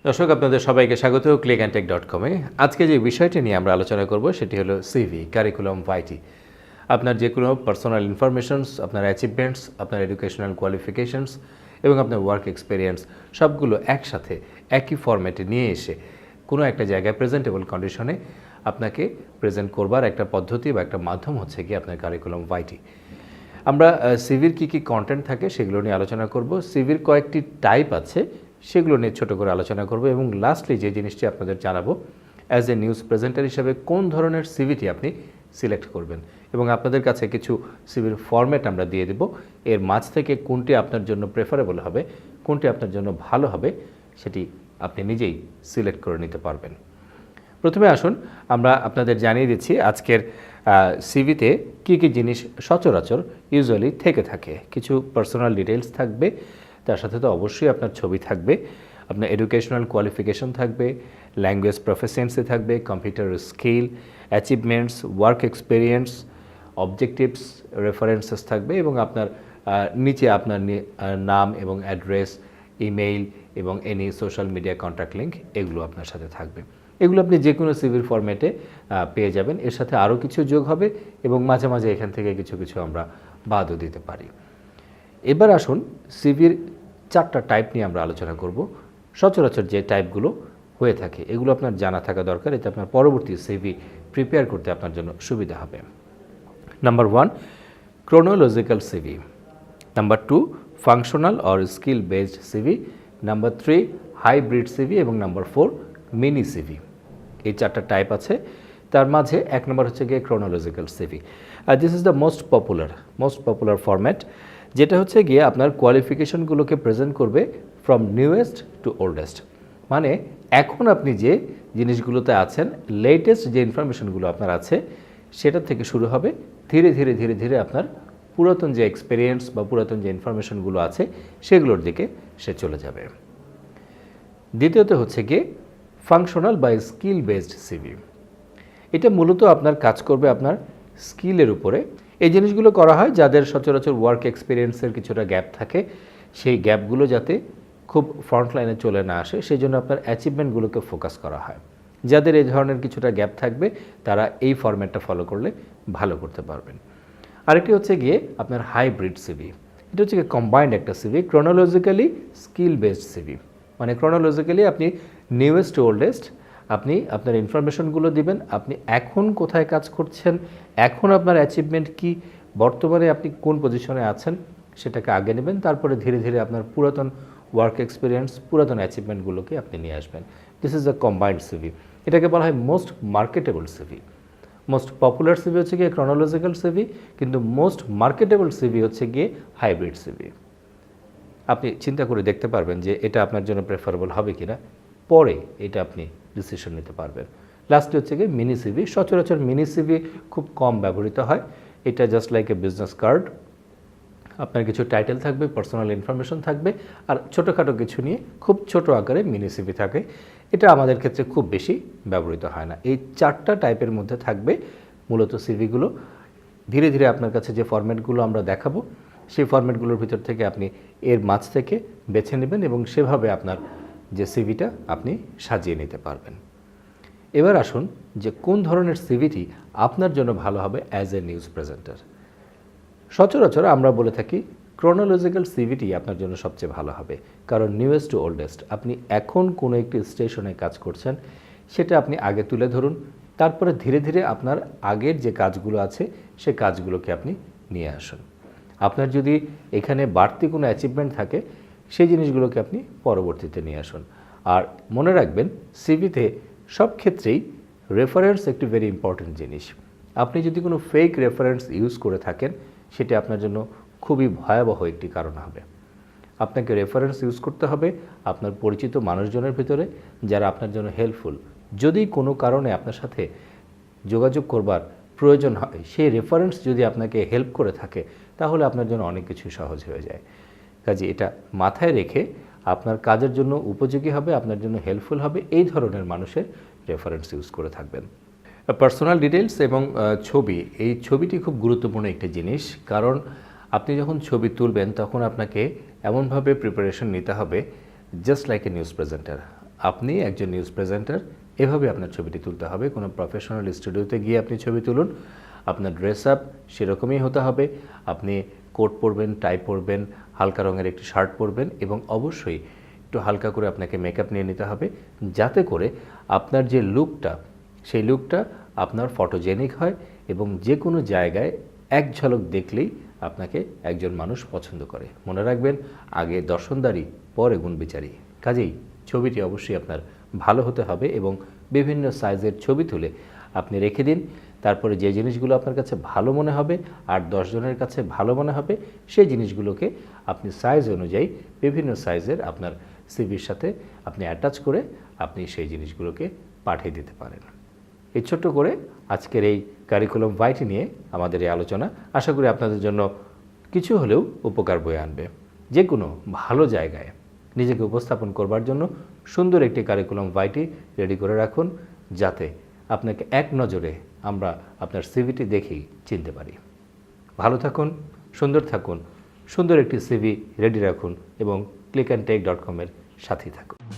দর্শক আপনাদের সবাইকে স্বাগত clickntech.com-এ। আজকে যে বিষয়টি নিয়ে আমরা আলোচনা করব সেটি হলো সিভি, কারিকুলাম ভাইটি। আপনার যে কোনো পার্সোনাল ইনফরমেশনস, আপনার অ্যাচিভমেন্টস, আপনার এডুকেশনাল কোয়ালিফিকেশনস এবং আপনার ওয়ার্ক এক্সপিরিয়েন্স সবগুলো একসাথে একই ফরম্যাটে নিয়ে এসে কোনো একটা জায়গায় প্রেজেন্টেবল কন্ডিশনে আপনাকে প্রেজেন্ট করবার একটা পদ্ধতি বা একটা মাধ্যম হচ্ছে কি আপনার কারিকুলাম ভাইটি। আমরা সিভির কী কী কন্টেন্ট থাকে সেগুলো নিয়ে আলোচনা করব। সিভির কয়েকটি টাইপ আছে, সেগুলো নিয়ে ছোটো করে আলোচনা করব এবং লাস্টলি যে জিনিসটি আপনাদের জানাবো, অ্যাজ এ নিউজ প্রেজেন্টার হিসেবে কোন ধরনের সিভিটি আপনি সিলেক্ট করবেন এবং আপনাদের কাছে কিছু সিভির ফরম্যাট আমরা দিয়ে দেব। এর মাঝ থেকে কোনটি আপনার জন্য প্রেফারেবল হবে, কোনটি আপনার জন্য ভালো হবে, সেটি আপনি নিজেই সিলেক্ট করে নিতে পারবেন। প্রথমে আসুন আমরা আপনাদের জানিয়ে দিচ্ছি আজকের সিভিতে কী কী জিনিস সচরাচর ইউজুয়ালি থেকে থাকে। কিছু পার্সোনাল ডিটেলস থাকবে, তার সাথে তো অবশ্যই আপনার ছবি থাকবে, আপনার এডুকেশনাল কোয়ালিফিকেশন থাকবে, ল্যাঙ্গুয়েজ প্রফিসিয়েন্সি থাকবে, computer skill, achievements, work experience, objectives, references থাকবে এবং আপনার নিচে আপনার নাম এবং অ্যাড্রেস, ইমেইল এবং any social media contact link এগুলো আপনার সাথে থাকবে। এগুলো আপনি যে কোনো সিভির ফরম্যাটে পেয়ে যাবেন। এর সাথে আরও কিছু যোগ হবে এবং মাঝে মাঝে এখান থেকে কিছু কিছু আমরা বাদও দিতে পারি। এবার আসুন সিভির 4টা টাইপ নিয়ে আমরা আলোচনা করব। সচরাচর যে টাইপগুলো হয়ে থাকে এগুলো আপনার জানা থাকা দরকার, এতে আপনার পরবর্তী সিভি প্রিপেয়ার করতে আপনার জন্য সুবিধা হবে। Number 1, chronological CV. Number 2, functional or skill based CV. Number 3, hybrid CV এবং নাম্বার 4, মিনি সিভি। এই 4টা টাইপ আছে। তার মাঝে 1 নম্বর হচ্ছে গিয়ে chronological CV. This is the most popular format, যেটা হচ্ছে গিয়ে আপনার কোয়ালিফিকেশনগুলোকে প্রেজেন্ট করবে ফ্রম নিউয়েস্ট টু ওল্ডেস্ট। মানে এখন আপনি যে জিনিসগুলোতে আছেন, লেটেস্ট যে ইনফরমেশনগুলো আপনার আছে সেটা থেকে শুরু হবে, ধীরে ধীরে ধীরে ধীরে আপনার পুরাতন যে এক্সপিরিয়েন্স বা পুরাতন যে ইনফরমেশনগুলো আছে সেগুলোর দিকে সে চলে যাবে। দ্বিতীয়ত হচ্ছে গিয়ে ফাংশনাল বা স্কিল বেসড সিভি। এটা মূলত আপনার কাজ করবে আপনার স্কিলের উপরে। এই জিনিসগুলো করা হয় যাদের সচরাচর ওয়ার্ক এক্সপিরিয়েন্সের কিছুটা গ্যাপ থাকে, সেই গ্যাপগুলো যাতে খুব ফ্রন্টলাইনে চলে না আসে সেই জন্য আপনার অ্যাচিভমেন্টগুলোকে ফোকাস করা হয়। যাদের এই ধরনের কিছুটা গ্যাপ থাকবে তারা এই ফরম্যাটটা ফলো করলে ভালো করতে পারবেন। আরেকটি হচ্ছে গিয়ে আপনার হাইব্রিড সিভি। এটা হচ্ছে গিয়ে কম্বাইন্ড একটা CV, chronologically skill based CV. মানে ক্রোনোলজিক্যালি আপনি নিউয়েস্ট টু ওল্ডেস্ট আপনি আপনার ইনফরমেশনগুলো দিবেন, আপনি এখন কোথায় কাজ করছেন, এখন আপনার অ্যাচিভমেন্ট কি, বর্তমানে আপনি কোন পজিশনে আছেন সেটাকে আগে নেবেন, তারপরে ধীরে ধীরে আপনার পুরাতন ওয়ার্ক এক্সপিরিয়েন্স, পুরাতন অ্যাচিভমেন্টগুলোকে আপনি নিয়ে আসবেন। This is a combined CV. এটাকে বলা হয় most marketable CV. Most popular CV হচ্ছে গিয়ে ক্রোনোলজিক্যাল সিভি, কিন্তু মোস্ট মার্কেটেবল সিভি হচ্ছে গিয়ে হাইব্রিড সিভি। আপনি চিন্তা করে দেখতে পারবেন যে এটা আপনার জন্য প্রেফারেবল হবে কিনা, পরে এটা আপনি ডিসিশন নিতে পারবেন। লাস্টে হচ্ছে গিয়ে মিনি সিভি। সচরাচর মিনি সিভি খুব কম ব্যবহৃত হয়। এটা just like a business card. আপনার কিছু টাইটেল থাকবে, পার্সোনাল ইনফরমেশন থাকবে আর ছোটোখাটো কিছু নিয়ে খুব ছোট আকারে মিনি সিভি থাকে। এটা আমাদের ক্ষেত্রে খুব বেশি ব্যবহৃত হয় না। এই 4টা টাইপের মধ্যে থাকবে মূলত সিভিগুলো। ধীরে ধীরে আপনার কাছে যে ফরম্যাটগুলো আমরা দেখাবো সেই ফরম্যাটগুলোর ভিতর থেকে আপনি এর মাঝ থেকে বেছে নেবেন এবং সেভাবে আপনার যে সিভিটা আপনি সাজিয়ে নিতে পারবেন। এবার আসুন যে কোন ধরনের সিভিটি আপনার জন্য ভালো হবে অ্যাজ এ নিউজ প্রেজেন্টার। সচরাচর আমরা বলে থাকি ক্রোনোলজিক্যাল সিভিটি আপনার জন্য সবচেয়ে ভালো হবে, কারণ নিউয়েস্ট টু ওল্ডেস্ট আপনি এখন কোনো একটি স্টেশনে কাজ করছেন সেটা আপনি আগে তুলে ধরুন, তারপরে ধীরে ধীরে আপনার আগের যে কাজগুলো আছে সে কাজগুলোকে আপনি নিয়ে আসুন। আপনার যদি এখানে বাড়তি কোনো অ্যাচিভমেন্ট থাকে সেই জিনিসগুলোকে আপনি পরবর্তীতে নিয়ে আসুন। আর মনে রাখবেন সিভিতে সব ক্ষেত্রেই রেফারেন্স একটি ভেরি ইম্পর্ট্যান্ট জিনিস। আপনি যদি কোনো ফেক রেফারেন্স ইউজ করে থাকেন সেটা আপনার জন্য খুবই ভয়াবহ একটি কারণ হবে। আপনাকে রেফারেন্স ইউজ করতে হবে আপনার পরিচিত মানুষজনের ভিতরে যারা আপনার জন্য হেল্পফুল। যদি কোনো কারণে আপনার সাথে যোগাযোগ করবার প্রয়োজন হয়, সেই রেফারেন্স যদি আপনাকে হেল্প করে থাকে তাহলে আপনার জন্য অনেক কিছু সহজ হয়ে যায়। কাজে এটা মাথায় রেখে আপনার কাজের জন্য উপযোগী হবে, আপনার জন্য হেল্পফুল হবে এই ধরনের মানুষের রেফারেন্স ইউজ করে থাকবেন। পার্সোনাল ডিটেলস এবং ছবি, এই ছবিটি খুব গুরুত্বপূর্ণ একটি জিনিস, কারণ আপনি যখন ছবি তুলবেন তখন আপনাকে এমনভাবে প্রিপারেশন নিতে হবে just like a news presenter. আপনি একজন নিউজ প্রেজেন্টার, এভাবে আপনার ছবিটি তুলতে হবে। কোনো প্রফেশনাল স্টুডিওতে গিয়ে আপনি ছবি তুলুন, আপনার ড্রেস আপ সেরকমই হতে হবে। আপনি কোট পরবেন, টাই পরবেন, হালকা রঙের একটি শার্ট পরবেন এবং অবশ্যই একটু হালকা করে আপনাকে মেকআপ নিয়ে নিতে হবে, যাতে করে আপনার যে লুকটা সেই লুকটা আপনার ফটোজেনিক হয় এবং যে কোনো জায়গায় এক ঝলক দেখলেই আপনাকে একজন মানুষ পছন্দ করে। মনে রাখবেন, আগে দর্শনদারি, পরে গুণবিচারী। কাজেই ছবিটি অবশ্যই আপনার ভালো হতে হবে এবং বিভিন্ন সাইজের ছবি তুলে আপনি রেখে দিন। তারপরে যে জিনিসগুলো আপনার কাছে ভালো মনে হবে আর 10 জনের কাছে ভালো মনে হবে, সেই জিনিসগুলোকে আপনি সাইজ অনুযায়ী বিভিন্ন সাইজের আপনার সিভির সাথে আপনি অ্যাটাচ করে আপনি সেই জিনিসগুলোকে পাঠিয়ে দিতে পারেন। এই ছোট্ট করে আজকের এই কারিকুলাম ভাইটি নিয়ে আমাদের এই আলোচনা আশা করি আপনাদের জন্য কিছু হলেও উপকার বয়ে আনবে। যে কোনো ভালো জায়গায় নিজেকে উপস্থাপন করবার জন্য সুন্দর একটি কারিকুলাম ভাইটি রেডি করে রাখুন, যাতে আপনাকে এক নজরে আমরা আপনার সিভিটি দেখেই চিনতে পারি। ভালো থাকুন, সুন্দর থাকুন, সুন্দর একটি সিভি রেডি রাখুন এবং clickntech.com-এর সাথেই থাকুন।